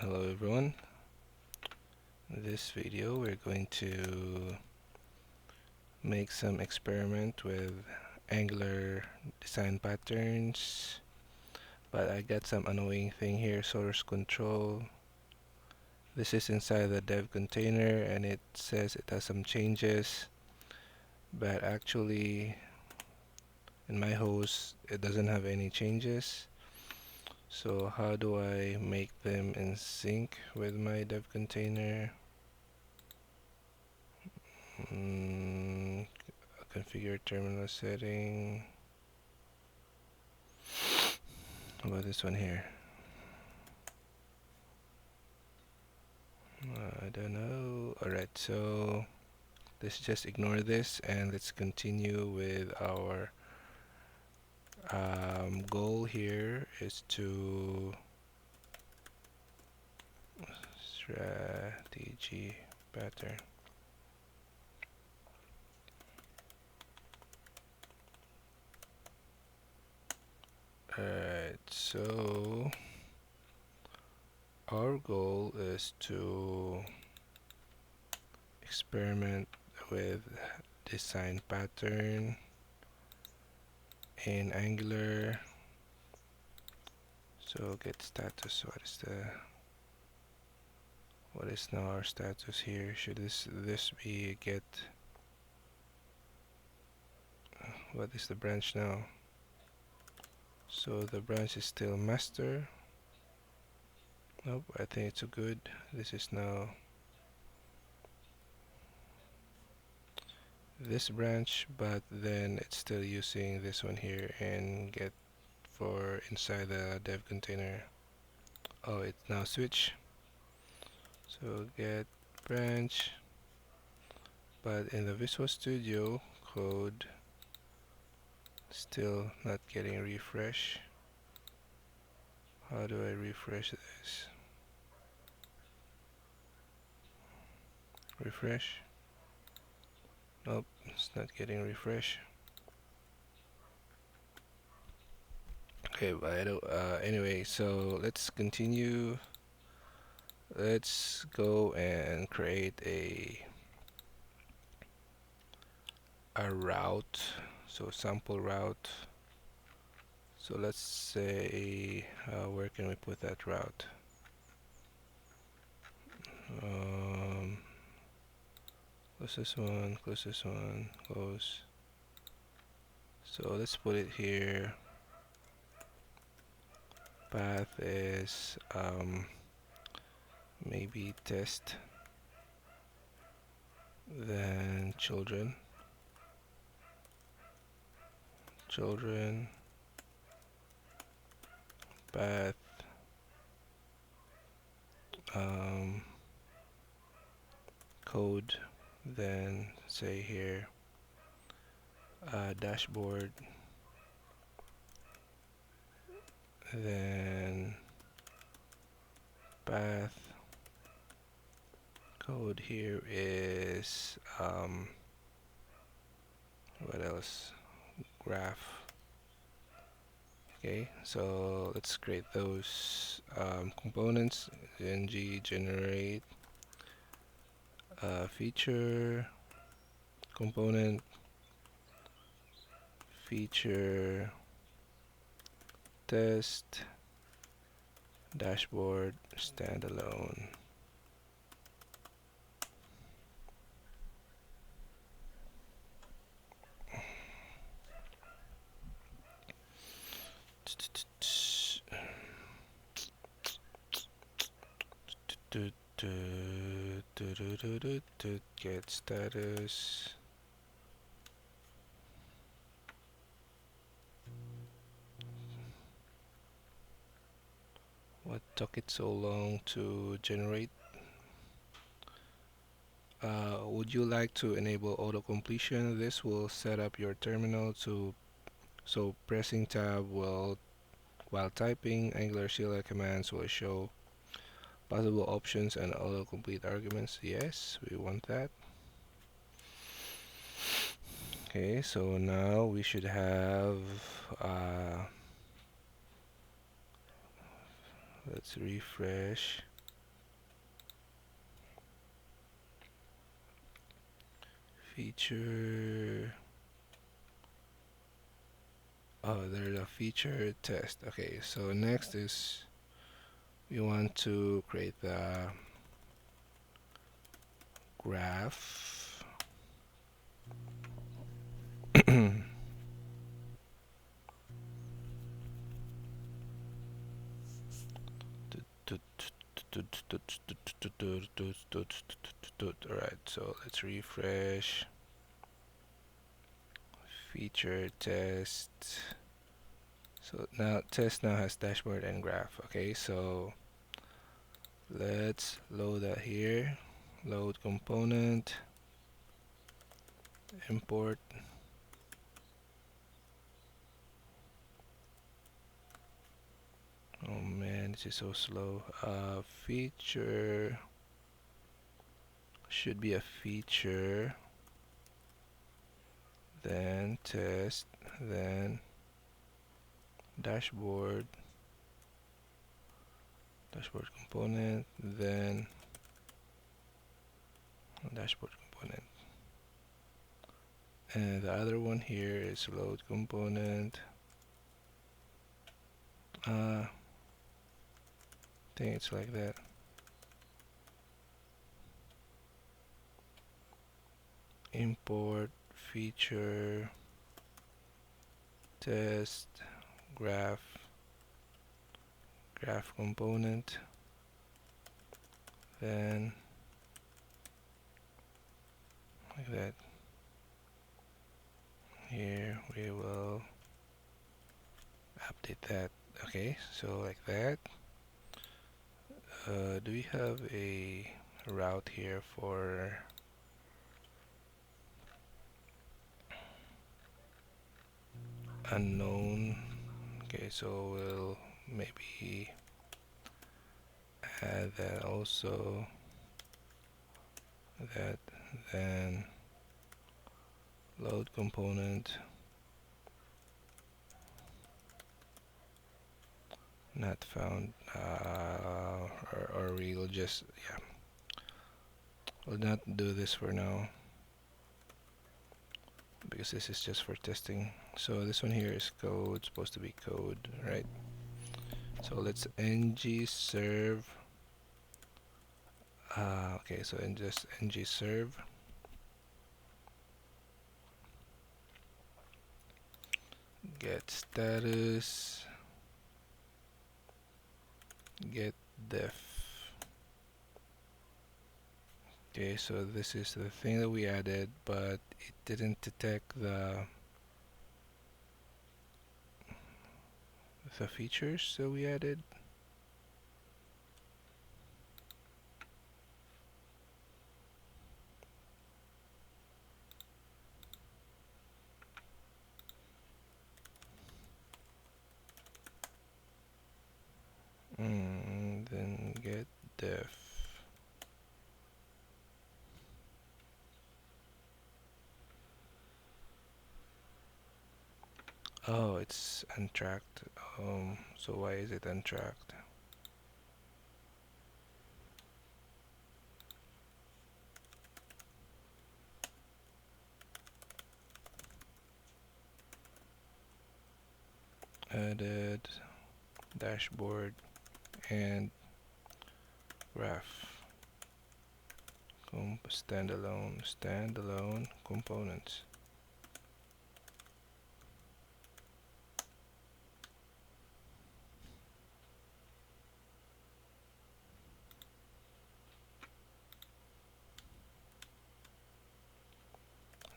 Hello everyone. In this video we're going to make some experiment with Angular design patterns, but I got some annoying thing here. Source control. This is inside the dev container and it says it has some changes, but actually in my host it doesn't have any changes. So how do I make them in sync with my dev container? Mm, Configure terminal setting. How about this one here? I don't know. Alright, so let's just ignore this and let's continue with our goal here is to strategy pattern. Alright, so our goal is to experiment with design pattern in Angular. So get status. What is now our status here? Should this be get? What is the branch now? So the branch is still master. Nope, I think it's a good. This is now this branch, but then it's still using this one here and get for inside the dev container. Oh, it's now switch. So get branch, but in the Visual Studio code still not getting refresh. How do I refresh this? Refresh. Nope, it's not getting refresh. Okay, but I don't, anyway, so let's continue. Let's go and create a route. So sample route. So let's say, where can we put that route? Um, close this one, close. So let's put it here. Path is maybe test, then children, path, um, code, then say here dashboard, then path. Code here is what else? Graph. Okay, so let's create those components. Ng generate feature component, feature test, dashboard standalone. Get status. What took it so long to generate? Would you like to enable auto completion? This will set up your terminal to so pressing tab will while typing Angular CLI commands will show possible options and autocomplete arguments. Yes, we want that. Okay, so now we should have let's refresh. feature. Oh, there's a feature test. Okay, so next is we want to create the graph. Alright, so let's refresh. Feature test. So now test now has dashboard and graph. Okay, so let's load that here. Load component, import. Oh man, this is so slow. Feature should be a feature, then test, then dashboard component, then dashboard component. And the other one here is load component. I think it's like that. Import feature test graph component, then like that. Here we will update that. Okay, so like that. Do we have a route here for unknown? Okay, so we'll maybe add that also, that, then load component not found, or we'll just, yeah, we'll not do this for now because this is just for testing. So this one here is code, supposed to be code, right? So let's ng serve. Okay, so in just ng serve get status, get def. Okay, so this is the thing that we added, but it didn't detect the features that we added. Then get def. Oh, it's untracked. So why is it untracked? Added dashboard and graph standalone components.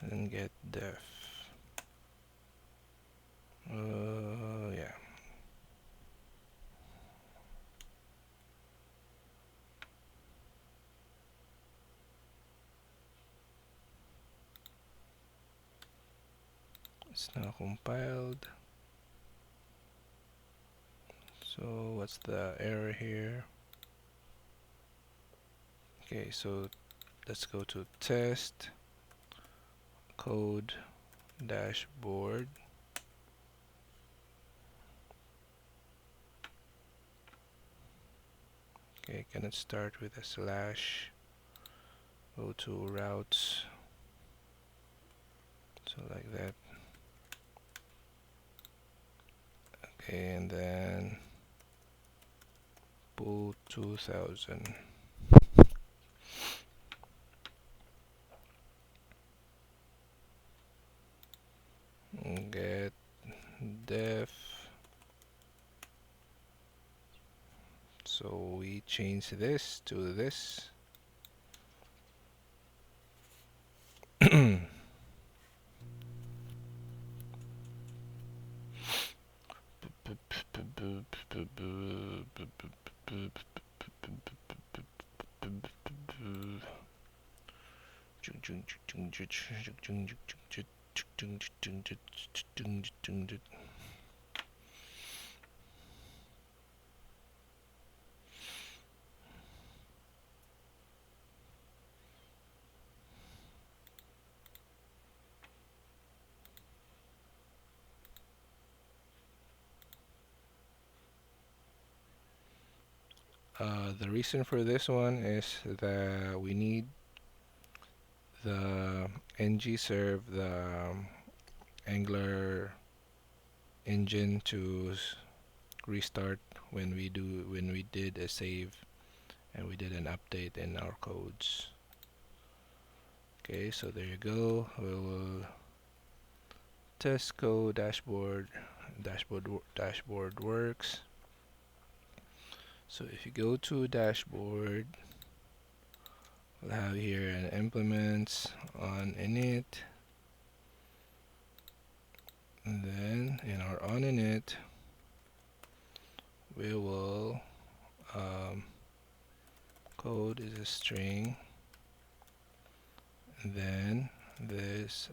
And get def. Yeah. It's now compiled. So what's the error here? Okay, so let's go to test code dashboard. Okay, can it start with a slash? Go to routes. So like that. Okay, and then pull 2000. Get def. So we change this to this. The reason for this one is that we need the ng-serve, the Angular engine to restart when we did a save and we did an update in our codes. Okay, so there you go. We will test code dashboard works. So if you go to dashboard, we'll have here an implements on init, and then in our on init we will code is a string, and then this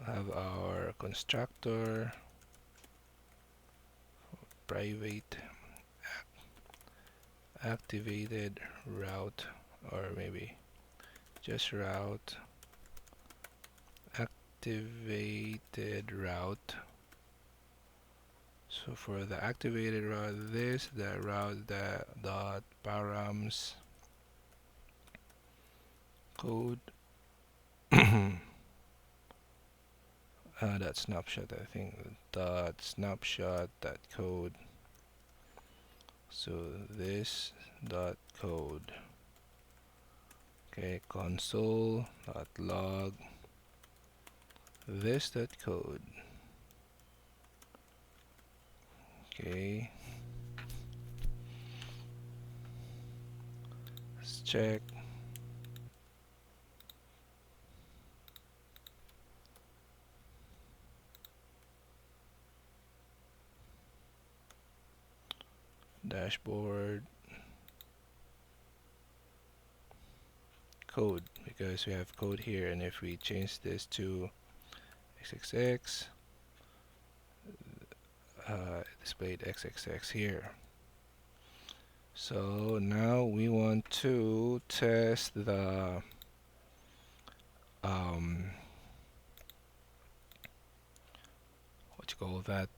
have our constructor private activated route, or maybe just route activated route. So for the activated route, the route that dot params code that snapshot, I think dot snapshot dot code. So this dot code. Okay, console dot log this dot code. Okay, let's check. Dashboard code, because we have code here, and if we change this to XXX, displayed XXX here. So now we want to test the what you call that?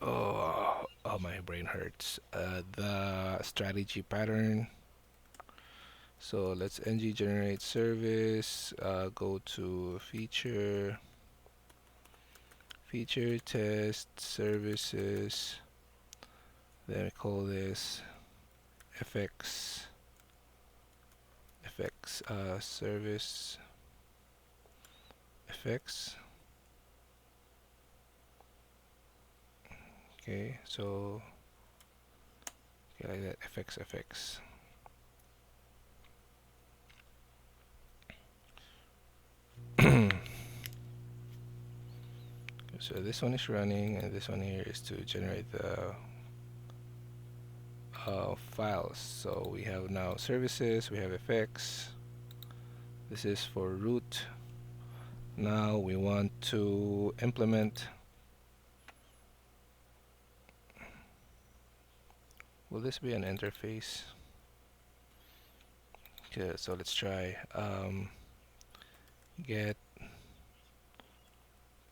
Oh, my brain hurts. The strategy pattern. So let's ng generate service. Go to feature test services. Then we call this fx service fx. Okay, so okay, like that, fx. So this one is running, and this one here is to generate the files. So we have now services, we have fx. This is for root. Now we want to implement. Will this be an interface? Okay, so let's try get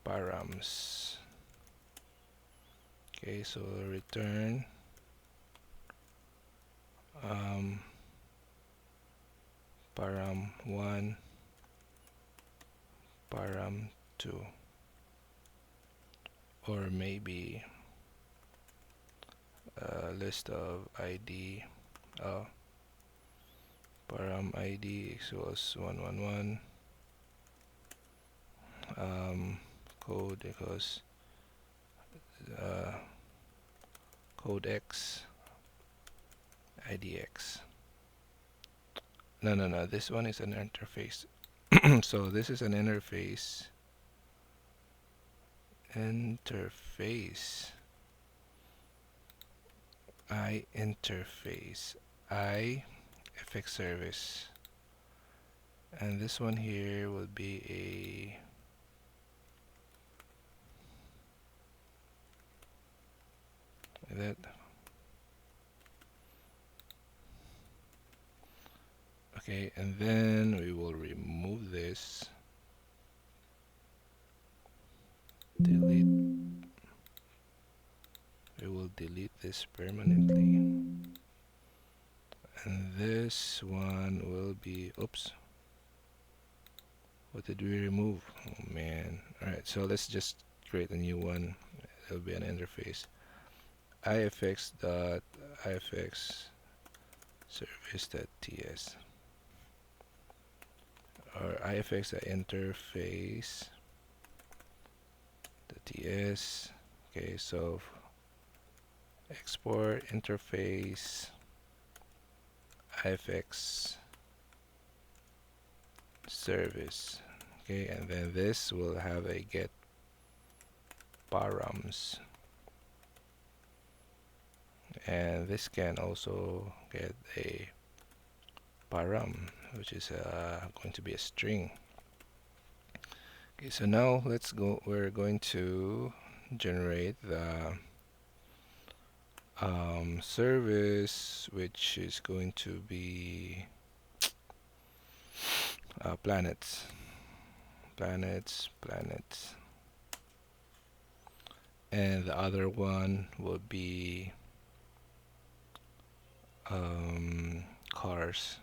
params. Okay, so return param1 param2, or maybe a list of ID, param ID equals 111, code equals uh, code X, IDX. No, this one is an interface. So this is an interface. I interface. I FX service. And this one here will be that. Okay, and then we will remove this. Delete. We will delete this permanently. And this one will be, oops. What did we remove? Oh man. Alright, so let's just create a new one. It'll be an interface. ifx service.ts or ifx.interface.ts. Okay, so export interface ifx service. Okay, and then this will have a get params, and this can also get a param, which is going to be a string. Okay, so now let's go. We're going to generate the service, which is going to be planets, and the other one will be cars.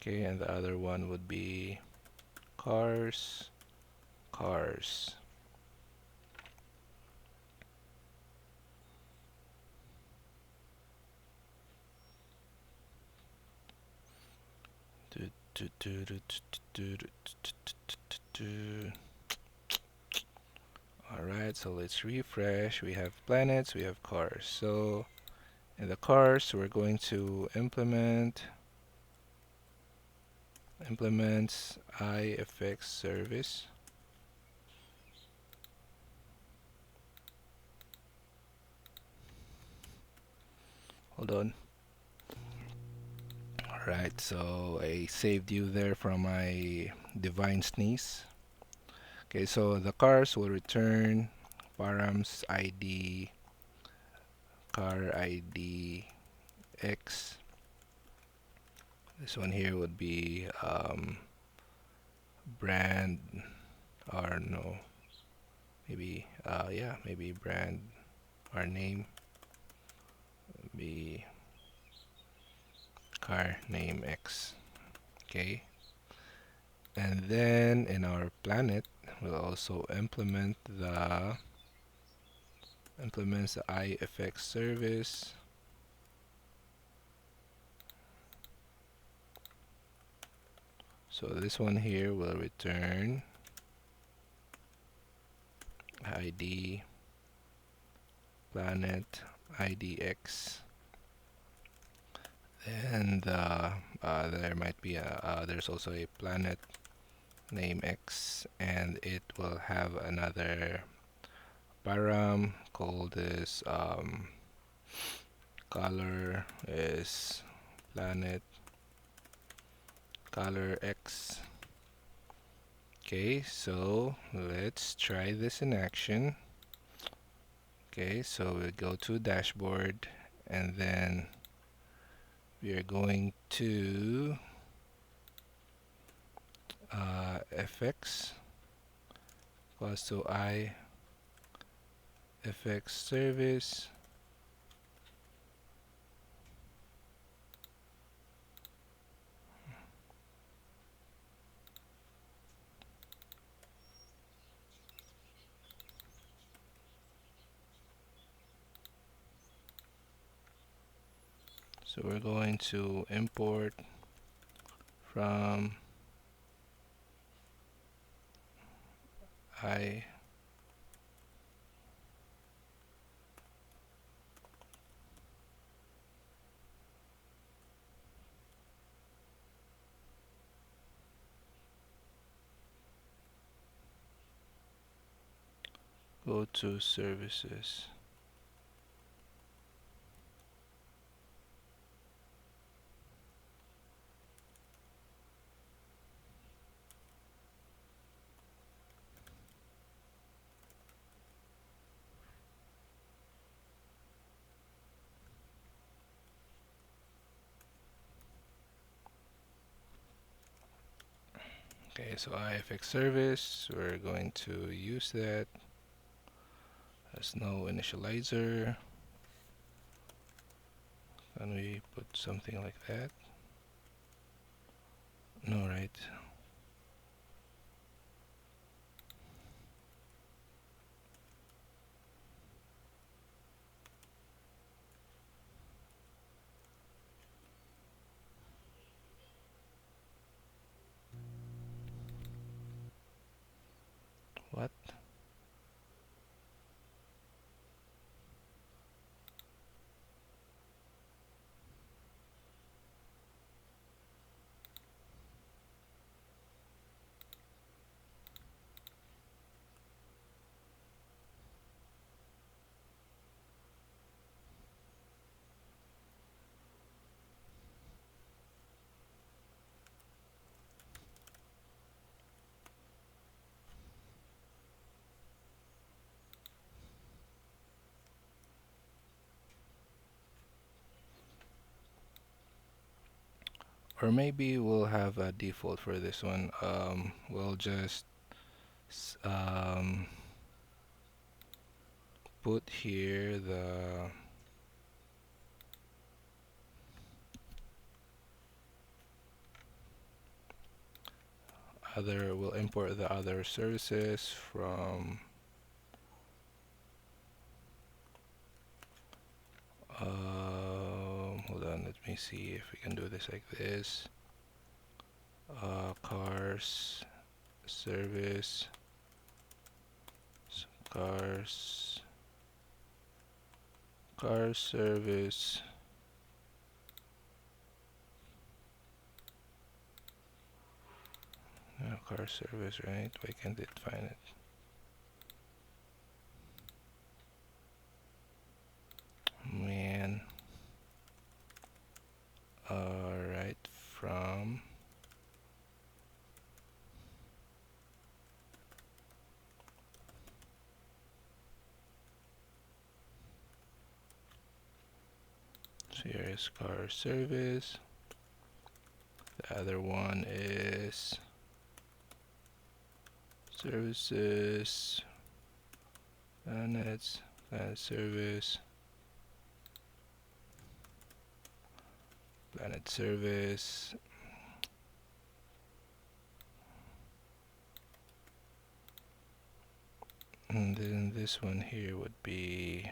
Okay, and the other one would be cars. Alright, so let's refresh. We have planets, we have cars. So in the cars, we're going to implements ifx service. Hold on. Alright, so I saved you there from my divine sneeze. Okay, so the cars will return params ID, car ID X. This one here would be brand, or no, maybe yeah, maybe brand or name would be car name X. Okay, and then in our planet we'll also implement the ifx service. So this one here will return ID planet IDX, and there might be there's also a planet name X, and it will have another param called this color is planet color X. Okay, so let's try this in action. Okay, so we go to dashboard, and then we are going to fx equals to I fx service, So we're going to import from I go to services. Okay, so IFX service, we're going to use that as no initializer. Can we put something like that? No, right? What? Or maybe we'll have a default for this one. We'll just put here the other, we'll import the other services from hold on, let me see if we can do this like this. Cars service, cars service, car service, right? Why can't it find it? Man. Alright, from so here is car service. The other one is services, planets, planet service, planet service. And then this one here would be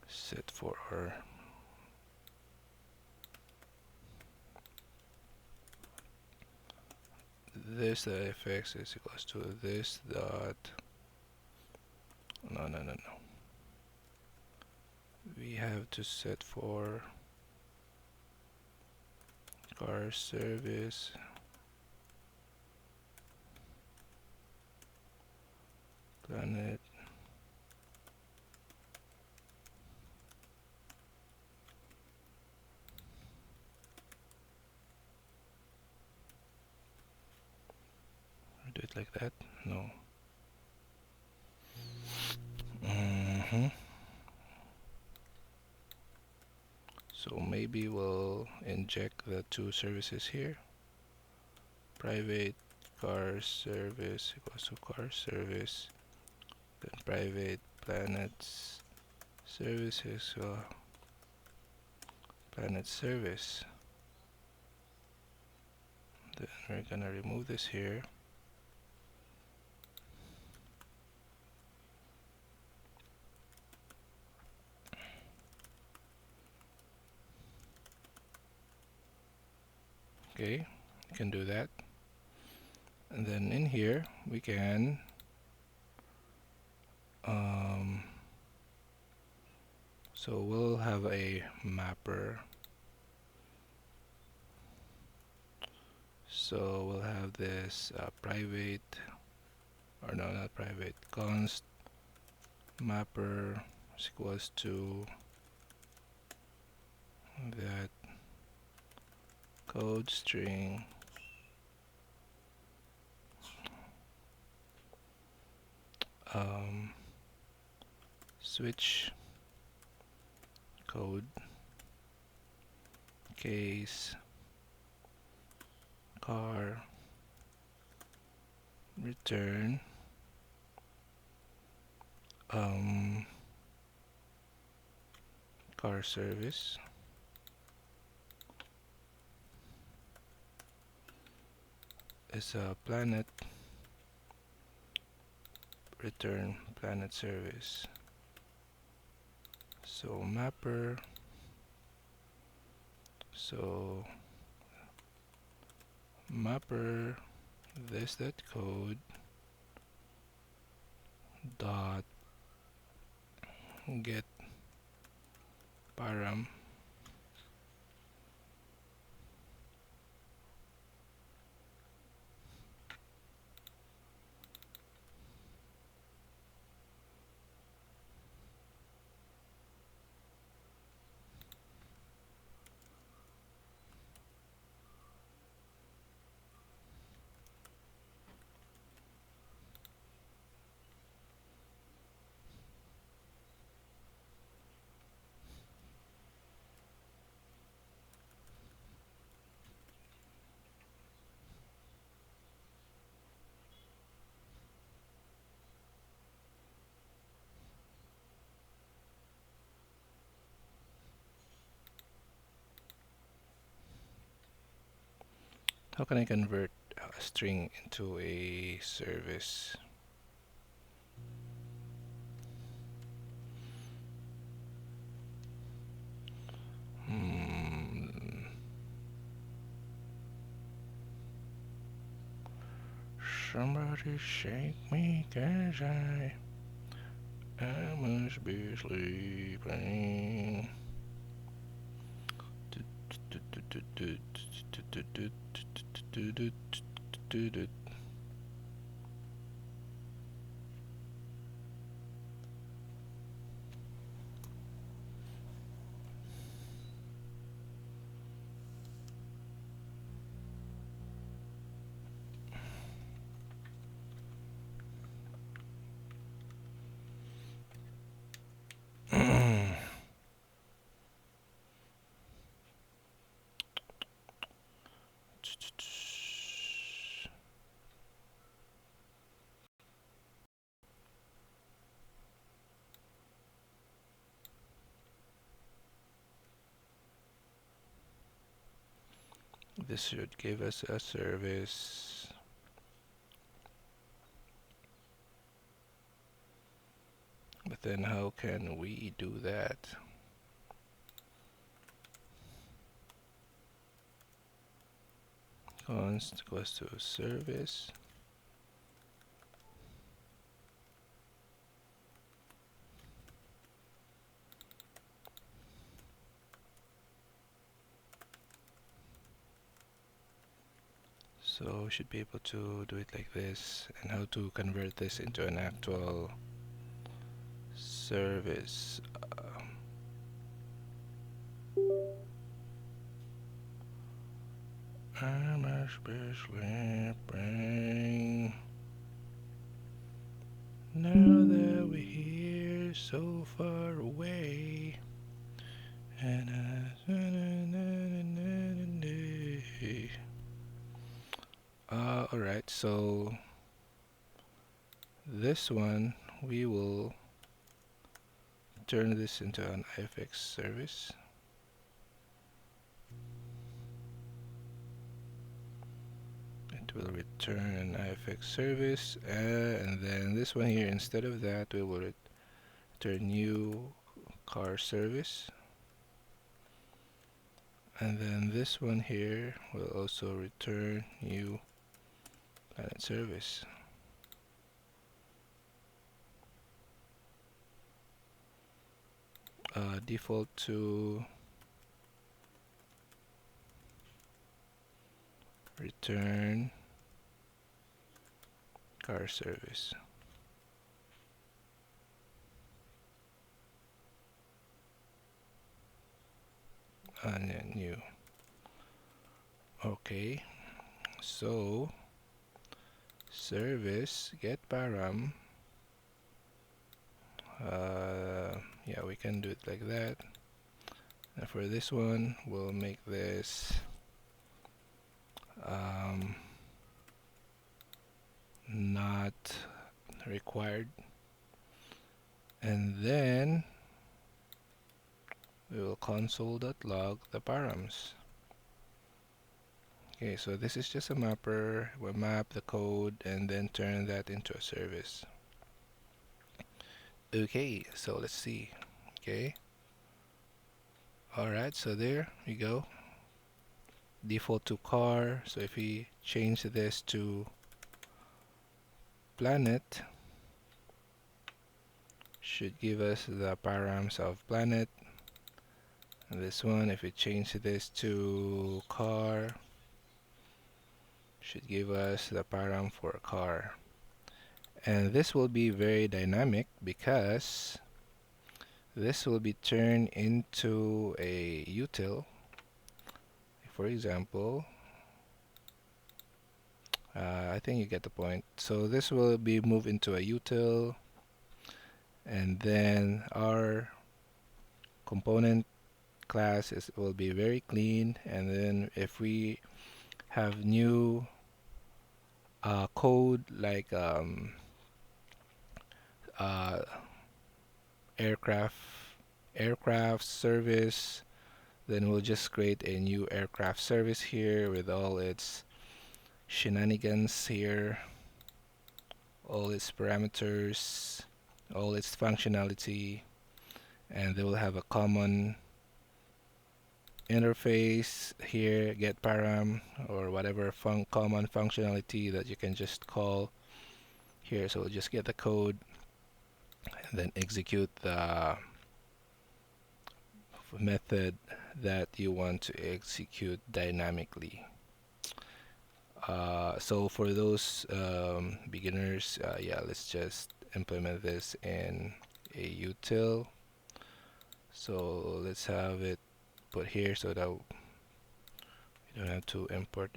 set for this IFX is equals to this dot no. We have to set for car service planet do it like that. No. So maybe we'll inject the two services here. Private car service equals to car service, then private planets services planet service. Then we're gonna remove this here. Okay, you can do that. And then in here we can so we'll have a mapper. So we'll have this private, or no, not private, const mapper is equals to that code string switch code case car return car service is a planet, return planet service. So mapper, so mapper this that code dot get param how can I convert a string into a service? Somebody shake me, 'cause I must be sleeping. This should give us a service. But then how can we do that? Const equals to service. So we should be able to do it like this, and how to convert this into an actual service. I must be sleeping now that we're here so far away. And alright, so this one we will turn this into an ifx service. It will return an ifx service, and then this one here, instead of that, we will return new car service. And then this one here will also return new planet service. Default to return car service. And then new. Okay, so service get param. Yeah, we can do it like that. And for this one, we'll make this not required. And then we will console.log the params. Okay, so this is just a mapper. We'll map the code and then turn that into a service. Okay, so let's see. Okay. Alright, so there we go. Default to car. So if we change this to planet, should give us the params of planet. And this one, if we change this to car, should give us the param for car. And this will be very dynamic because this will be turned into a util. For example, I think you get the point. So this will be moved into a util, and then our component class will be very clean. And then if we have new code like uh, aircraft service, then we'll just create a new aircraft service here with all its shenanigans here, all its parameters, all its functionality, and they will have a common interface here, get param or whatever common functionality that you can just call here. So we'll just get the code and then execute the method that you want to execute dynamically. So for those beginners, yeah, let's just implement this in a util. So let's have it put here so that we don't have to import,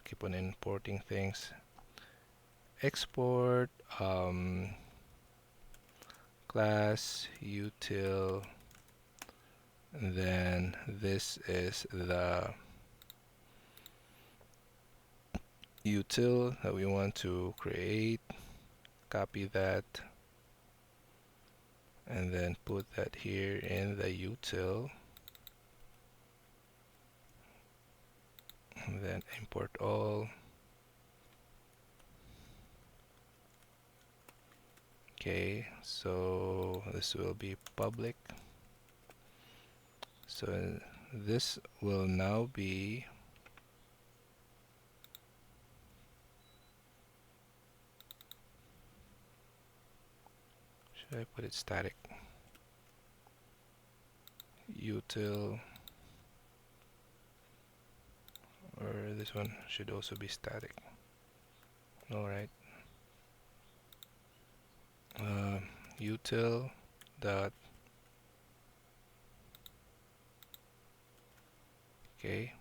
keep on importing things. Export class util, and then this is the util that we want to create. Copy that and then put that here in the util, and then import all. Okay, so this will be public. So this will now be should I put it static? Util, or this one should also be static. Alright. Util dot okay,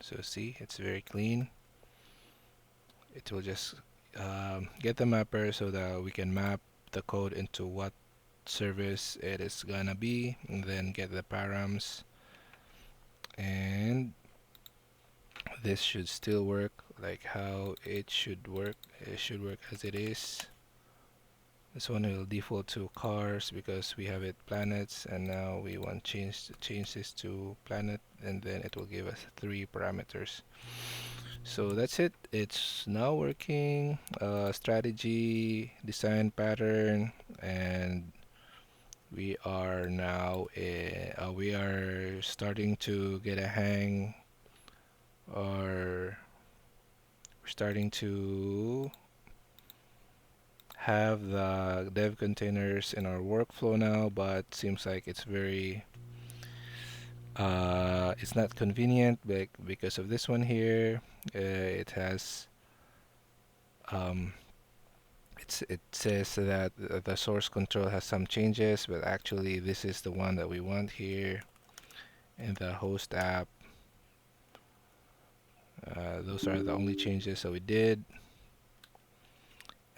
so see, it's very clean. It will just get the mapper so that we can map the code into what service it is gonna be, and then get the params, and this should still work like how it should work. It should work as it is. This one will default to cars because we have it planets, and now we want change this to planet, and then it will give us 3 parameters. So that's it. It's now working. Strategy, design pattern, and we are now we are starting to get a hang, or we're starting to have the dev containers in our workflow now, but seems like it's not convenient because of this one here. It has um, it says that the source control has some changes, but actually this is the one that we want here in the host app. Those are the only changes that we did.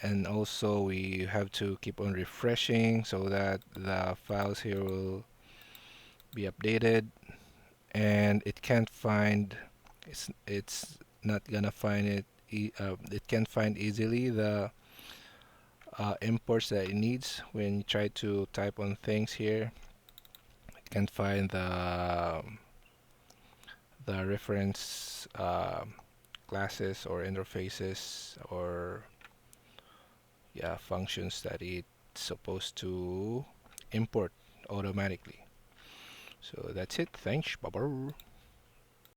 And also we have to keep on refreshing so that the files here will be updated, and it can't find it's not gonna find it can't find easily the imports that it needs when you try to type on things here. It can't find the reference classes or interfaces or yeah functions that it's supposed to import automatically. So that's it. Thanks. Bye bye.